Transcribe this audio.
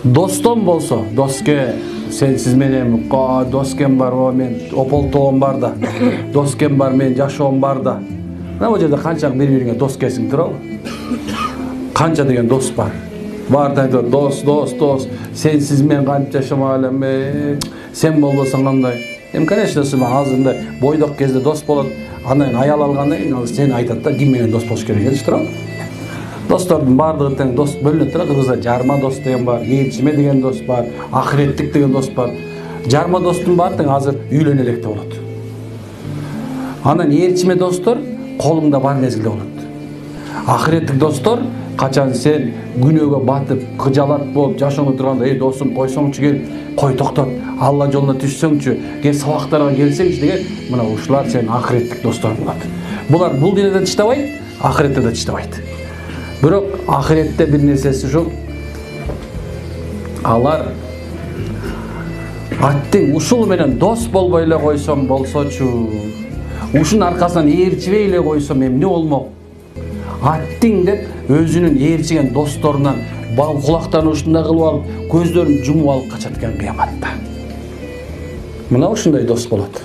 Достом болсо, доске, сенсиз менен доскем бар, мен ополтоом бар да, доскем бар, мен жашоом бар да. Мына жерде канча бири-бириңе дос келсиң турабы? Канча деген дос бар. Бар да дос, сенсиз мен кантип жашамак элем, сен болбосоң кандай. Конечно, азырында бойдок кезде дос болот. Андан кийин аял алгандан кийин сен айтат да, ким менен дос болуш керек деп турабы? Достордун баардыгы тең дос бөлүнөт турат. Кыргызда жарма дос деген бар, ээрчиме деген дос бар, ахиреттик деген дос бар. Жарма достун баары тең азыр үйлөнө электе болот. Анан ээрчиме достор колуңда бар мезгилде болот. Ахиреттик достор качан сен күнөөгө батып, кыжалат болуп жашооңо турганда, досум койсоңчу кел, кой токтот, Алла жолуна түшсөңчү, кел сабактарга келсеңчи деген, мына ушулар сен ахиреттик достор болот. Булар бул дүйнөдө тиштабайт, ахиретте да тиштабайт. Бирок ахиретте бир нерсеси ушул. Алар аттың ушул менен дос болбой эле койсом болсочу, ушунун аркасынан ээрчибей эле койсом эмне болмок? Аттың деп өзүнүн ээрчиген досторунан кулактарын ушундай кылып алып, көздөрүн жумуп алып качат экен кыяматта. Мына ушундай дос болот.